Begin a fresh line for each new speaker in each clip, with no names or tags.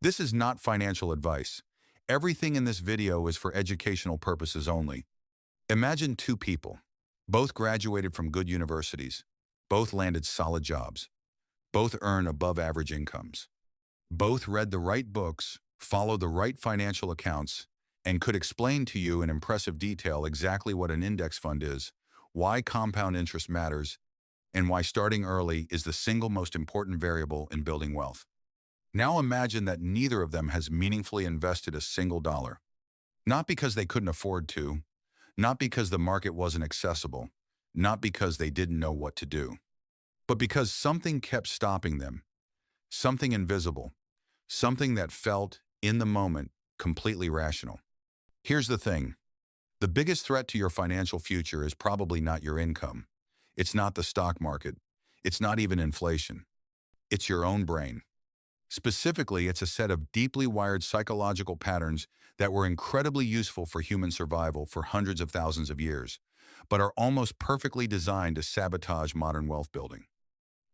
This is not financial advice. Everything in this video is for educational purposes only. Imagine two people. Both graduated from good universities. Both landed solid jobs. Both earn above-average incomes. Both read the right books, followed the right financial accounts, and could explain to you in impressive detail exactly what an index fund is, why compound interest matters, and why starting early is the single most important variable in building wealth. Now imagine that neither of them has meaningfully invested a single dollar. Not because they couldn't afford to, not because the market wasn't accessible, not because they didn't know what to do, but because something kept stopping them, something invisible, something that felt, in the moment, completely rational. Here's the thing. The biggest threat to your financial future is probably not your income. It's not the stock market. It's not even inflation. It's your own brain. Specifically, it's a set of deeply wired psychological patterns that were incredibly useful for human survival for hundreds of thousands of years, but are almost perfectly designed to sabotage modern wealth building.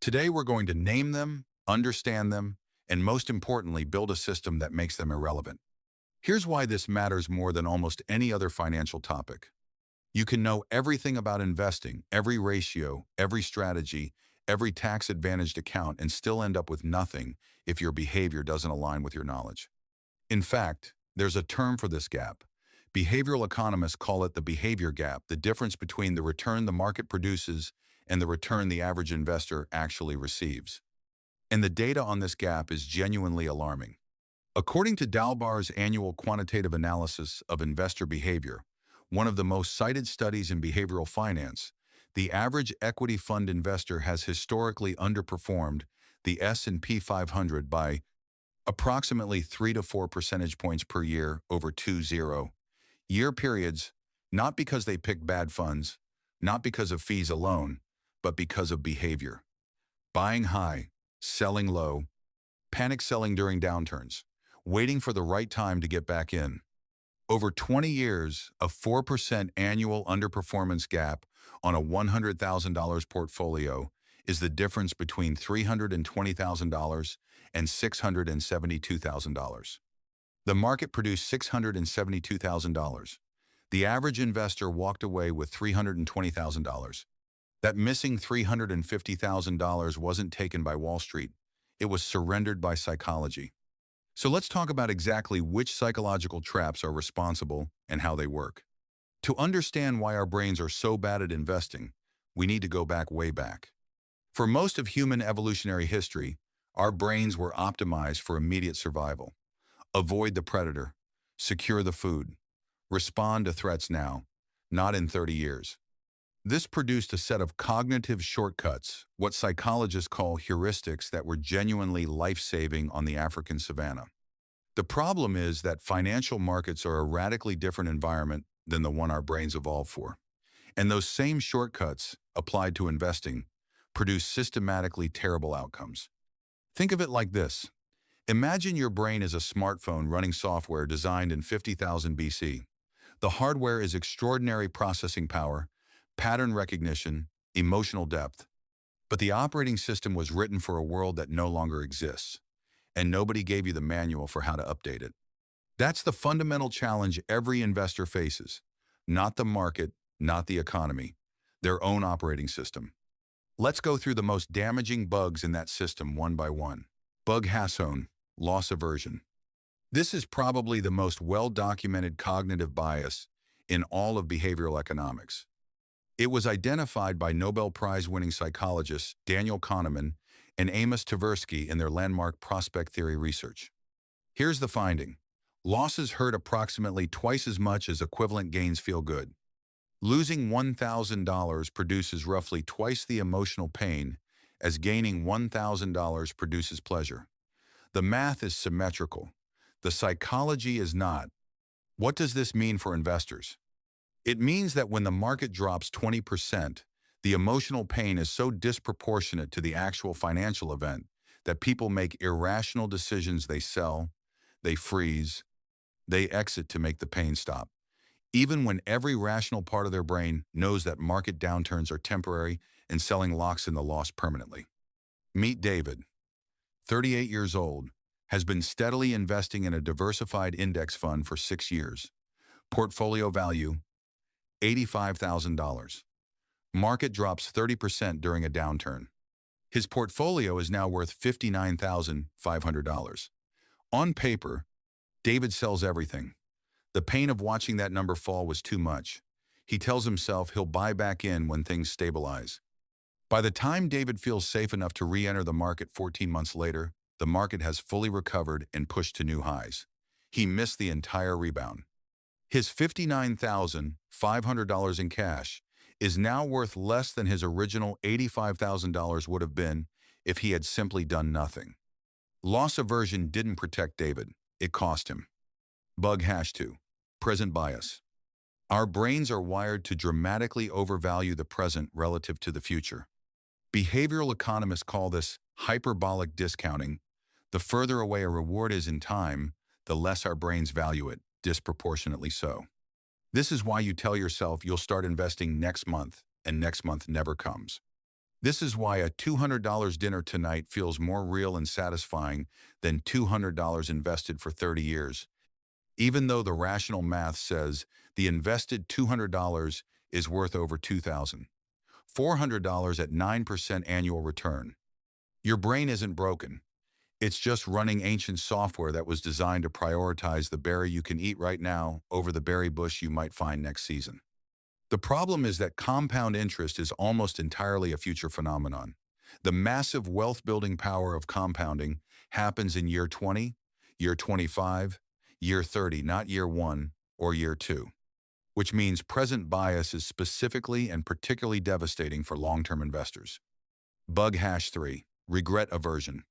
Today, we're going to name them, understand them, and most importantly, build a system that makes them irrelevant. Here's why this matters more than almost any other financial topic. You can know everything about investing, every ratio, every strategy, every tax-advantaged account, and still end up with nothing if your behavior doesn't align with your knowledge. In fact, there's a term for this gap. Behavioral economists call it the behavior gap, the difference between the return the market produces and the return the average investor actually receives. And the data on this gap is genuinely alarming. According to Dalbar's annual quantitative analysis of investor behavior, one of the most cited studies in behavioral finance, the average equity fund investor has historically underperformed the S&P 500 by approximately 3 to 4 percentage points per year over 2-0-year periods, not because they picked bad funds, not because of fees alone, but because of behavior. Buying high, selling low, panic selling during downturns, waiting for the right time to get back in. Over 20 years, a 4% annual underperformance gap on a $100,000 portfolio is the difference between $320,000 and $672,000. The market produced $672,000. The average investor walked away with $320,000. That missing $350,000 wasn't taken by Wall Street. It was surrendered by psychology. So let's talk about exactly which psychological traps are responsible and how they work. To understand why our brains are so bad at investing, we need to go back way back. For most of human evolutionary history, our brains were optimized for immediate survival. Avoid the predator, secure the food, respond to threats now, not in 30 years. This produced a set of cognitive shortcuts, what psychologists call heuristics, that were genuinely life-saving on the African savanna. The problem is that financial markets are a radically different environment than the one our brains evolved for. And those same shortcuts, applied to investing, produce systematically terrible outcomes. Think of it like this. Imagine your brain is a smartphone running software designed in 50,000 BC. The hardware is extraordinary processing power, pattern recognition, emotional depth. But the operating system was written for a world that no longer exists, and nobody gave you the manual for how to update it. That's the fundamental challenge every investor faces. Not the market, not the economy, their own operating system. Let's go through the most damaging bugs in that system one by one. Bug Hasson, loss aversion. This is probably the most well-documented cognitive bias in all of behavioral economics. It was identified by Nobel Prize-winning psychologists Daniel Kahneman and Amos Tversky in their landmark prospect theory research. Here's the finding. Losses hurt approximately twice as much as equivalent gains feel good. Losing $1,000 produces roughly twice the emotional pain as gaining $1,000 produces pleasure. The math is symmetrical. The psychology is not. What does this mean for investors? It means that when the market drops 20%, the emotional pain is so disproportionate to the actual financial event that people make irrational decisions. They sell, they freeze, they exit to make the pain stop, even when every rational part of their brain knows that market downturns are temporary and selling locks in the loss permanently. Meet David, 38 years old, has been steadily investing in a diversified index fund for 6 years. Portfolio value, $85,000. Market drops 30% during a downturn. His portfolio is now worth $59,500. On paper, David sells everything. The pain of watching that number fall was too much. He tells himself he'll buy back in when things stabilize. By the time David feels safe enough to re-enter the market 14 months later, the market has fully recovered and pushed to new highs. He missed the entire rebound. His $59,500 in cash is now worth less than his original $85,000 would have been if he had simply done nothing. Loss aversion didn't protect David. It cost him. Bug hash 2. Present bias. Our brains are wired to dramatically overvalue the present relative to the future. Behavioral economists call this hyperbolic discounting. The further away a reward is in time, the less our brains value it, disproportionately so. This is why you tell yourself you'll start investing next month, and next month never comes. This is why a $200 dinner tonight feels more real and satisfying than $200 invested for 30 years, even though the rational math says the invested $200 is worth over $2,400 at 9% annual return. Your brain isn't broken. It's just running ancient software that was designed to prioritize the berry you can eat right now over the berry bush you might find next season. The problem is that compound interest is almost entirely a future phenomenon. The massive wealth-building power of compounding happens in year 20, year 25, year 30, not year 1 or year 2, which means present bias is specifically and particularly devastating for long-term investors. Bug hash 3. Regret aversion.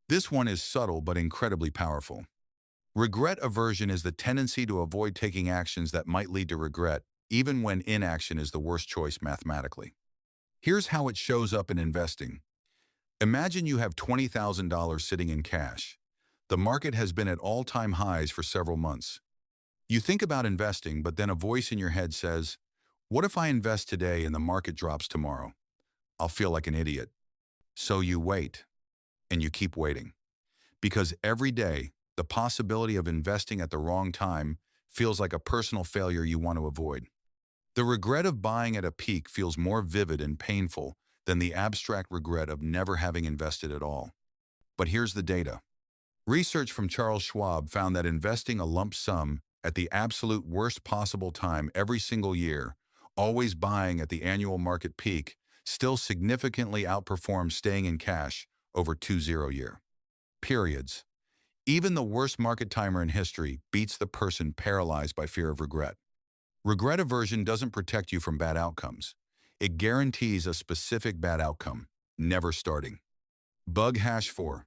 This one is subtle but incredibly powerful. Regret aversion is the tendency to avoid taking actions that might lead to regret, even when inaction is the worst choice mathematically. Here's how it shows up in investing. Imagine you have $20,000 sitting in cash. The market has been at all-time highs for several months. You think about investing, but then a voice in your head says, "What if I invest today and the market drops tomorrow? I'll feel like an idiot." So you wait, and you keep waiting. Because every day, the possibility of investing at the wrong time feels like a personal failure you want to avoid. The regret of buying at a peak feels more vivid and painful than the abstract regret of never having invested at all. But here's the data. Research from Charles Schwab found that investing a lump sum at the absolute worst possible time every single year, always buying at the annual market peak, still significantly outperforms staying in cash over 2-0-year periods. Even the worst market timer in history beats the person paralyzed by fear of regret. Regret aversion doesn't protect you from bad outcomes. It guarantees a specific bad outcome, never starting. Bug hash 4.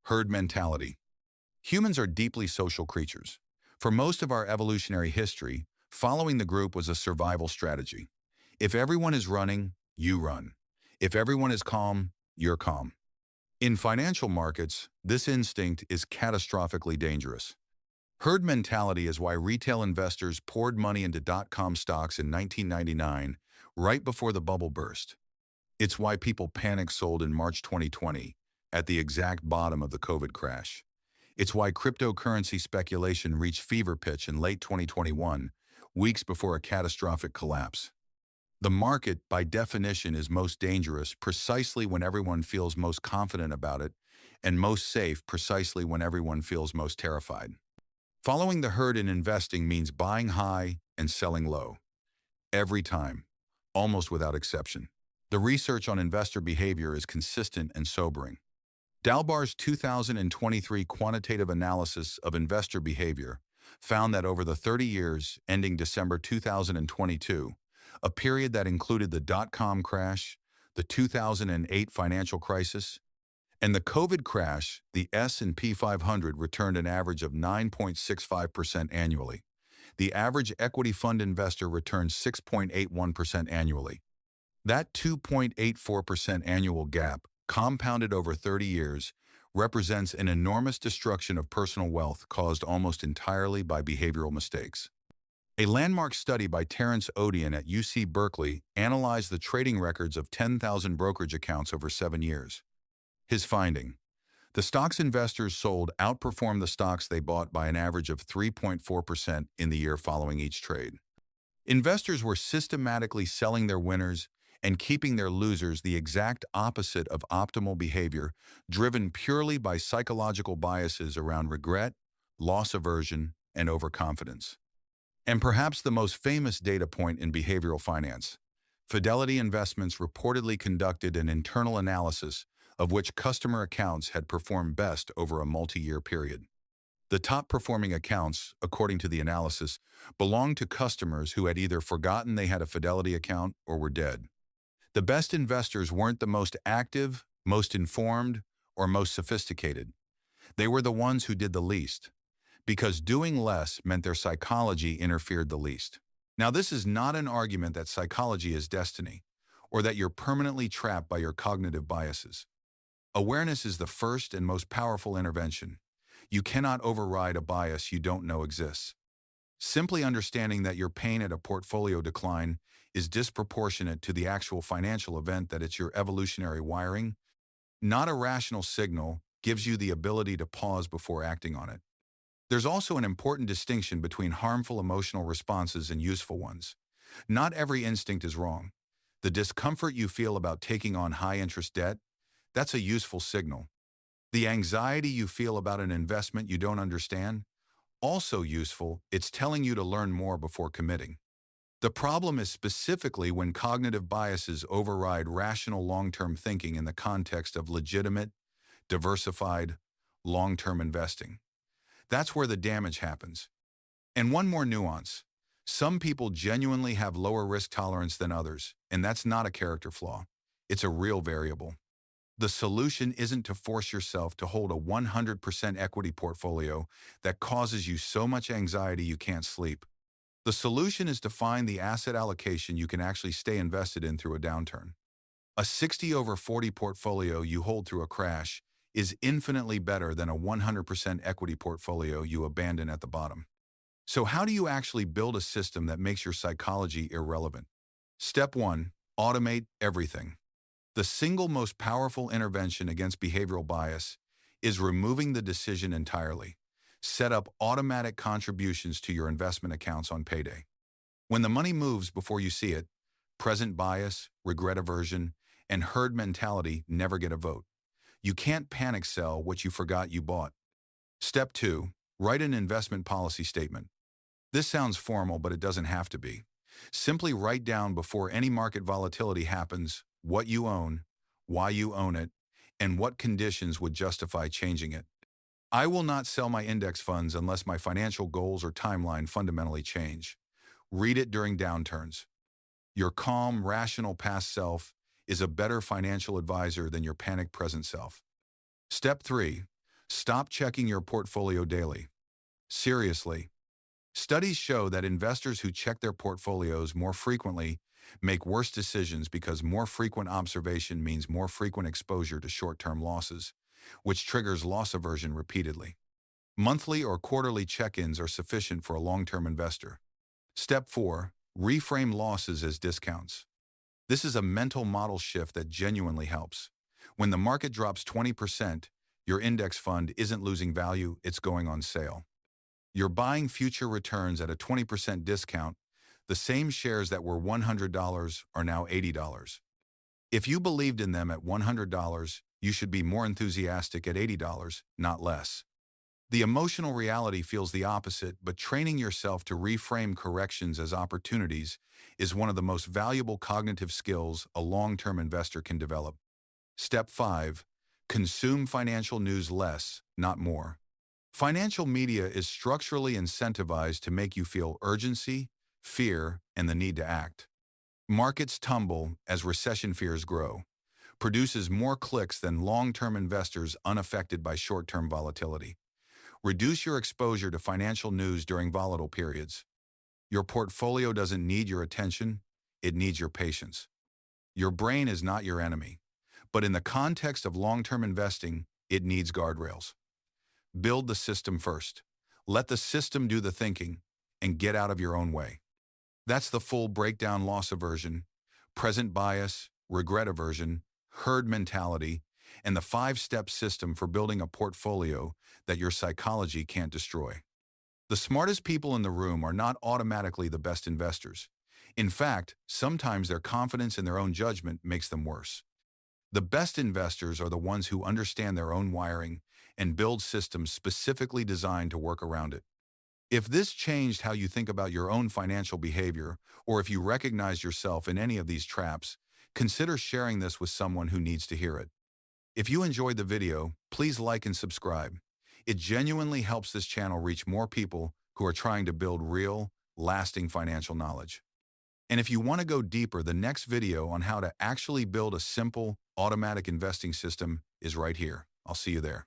Herd mentality. Humans are deeply social creatures. For most of our evolutionary history, following the group was a survival strategy. If everyone is running, you run. If everyone is calm, you're calm. In financial markets, this instinct is catastrophically dangerous. Herd mentality is why retail investors poured money into dot-com stocks in 1999, right before the bubble burst. It's why people panic sold in March 2020, at the exact bottom of the COVID crash. It's why cryptocurrency speculation reached fever pitch in late 2021, weeks before a catastrophic collapse. The market, by definition, is most dangerous precisely when everyone feels most confident about it, and most safe precisely when everyone feels most terrified. Following the herd in investing means buying high and selling low. Every time, almost without exception. The research on investor behavior is consistent and sobering. Dalbar's 2023 quantitative analysis of investor behavior found that over the 30 years ending December 2022, a period that included the dot-com crash, the 2008 financial crisis, and the COVID crash, the S&P 500 returned an average of 9.65% annually. The average equity fund investor returned 6.81% annually. That 2.84% annual gap, compounded over 30 years, represents an enormous destruction of personal wealth caused almost entirely by behavioral mistakes. A landmark study by Terrance Odean at UC Berkeley analyzed the trading records of 10,000 brokerage accounts over 7 years. His finding: The stocks investors sold outperformed the stocks they bought by an average of 3.4% in the year following each trade. Investors were systematically selling their winners and keeping their losers, the exact opposite of optimal behavior, driven purely by psychological biases around regret, loss aversion, and overconfidence. And perhaps the most famous data point in behavioral finance, Fidelity Investments reportedly conducted an internal analysis of which customer accounts had performed best over a multi-year period. The top-performing accounts, according to the analysis, belonged to customers who had either forgotten they had a Fidelity account or were dead. The best investors weren't the most active, most informed, or most sophisticated. They were the ones who did the least, because doing less meant their psychology interfered the least. Now, this is not an argument that psychology is destiny, or that you're permanently trapped by your cognitive biases. Awareness is the first and most powerful intervention. You cannot override a bias you don't know exists. Simply understanding that your pain at a portfolio decline is disproportionate to the actual financial event, that it's your evolutionary wiring, not a rational signal, gives you the ability to pause before acting on it. There's also an important distinction between harmful emotional responses and useful ones. Not every instinct is wrong. The discomfort you feel about taking on high-interest debt, that's a useful signal. The anxiety you feel about an investment you don't understand, also useful, it's telling you to learn more before committing. The problem is specifically when cognitive biases override rational long-term thinking in the context of legitimate, diversified, long-term investing. That's where the damage happens. And one more nuance. Some people genuinely have lower risk tolerance than others, and that's not a character flaw. It's a real variable. The solution isn't to force yourself to hold a 100% equity portfolio that causes you so much anxiety you can't sleep. The solution is to find the asset allocation you can actually stay invested in through a downturn. A 60/40 portfolio you hold through a crash is infinitely better than a 100% equity portfolio you abandon at the bottom. So how do you actually build a system that makes your psychology irrelevant? Step 1. Automate everything. The single most powerful intervention against behavioral bias is removing the decision entirely. Set up automatic contributions to your investment accounts on payday. When the money moves before you see it, present bias, regret aversion, and herd mentality never get a vote. You can't panic sell what you forgot you bought. Step 2. Write an investment policy statement. This sounds formal, but it doesn't have to be. Simply write down before any market volatility happens what you own, why you own it, and what conditions would justify changing it. I will not sell my index funds unless my financial goals or timeline fundamentally change. Read it during downturns. Your calm, rational past self is a better financial advisor than your panicked present self. Step 3. Stop checking your portfolio daily. Seriously. Studies show that investors who check their portfolios more frequently make worse decisions because more frequent observation means more frequent exposure to short-term losses, which triggers loss aversion repeatedly. Monthly or quarterly check-ins are sufficient for a long-term investor. Step 4. Reframe losses as discounts. This is a mental model shift that genuinely helps. When the market drops 20%, your index fund isn't losing value, it's going on sale. You're buying future returns at a 20% discount. The same shares that were $100 are now $80. If you believed in them at $100, you should be more enthusiastic at $80, not less. The emotional reality feels the opposite, but training yourself to reframe corrections as opportunities is one of the most valuable cognitive skills a long-term investor can develop. Step 5. Consume financial news less, not more. Financial media is structurally incentivized to make you feel urgency, fear, and the need to act. Markets tumble as recession fears grow, produces more clicks than long-term investors unaffected by short-term volatility. Reduce your exposure to financial news during volatile periods. Your portfolio doesn't need your attention, it needs your patience. Your brain is not your enemy, but in the context of long-term investing, it needs guardrails. Build the system first. Let the system do the thinking, and get out of your own way. That's the full breakdown: loss aversion, present bias, regret aversion, herd mentality, and the 5-step system for building a portfolio that your psychology can't destroy. The smartest people in the room are not automatically the best investors. In fact, sometimes their confidence in their own judgment makes them worse. The best investors are the ones who understand their own wiring and build systems specifically designed to work around it. If this changed how you think about your own financial behavior, or if you recognize yourself in any of these traps, consider sharing this with someone who needs to hear it. If you enjoyed the video, please like and subscribe. It genuinely helps this channel reach more people who are trying to build real, lasting financial knowledge. And if you want to go deeper, the next video on how to actually build a simple, automatic investing system is right here. I'll see you there.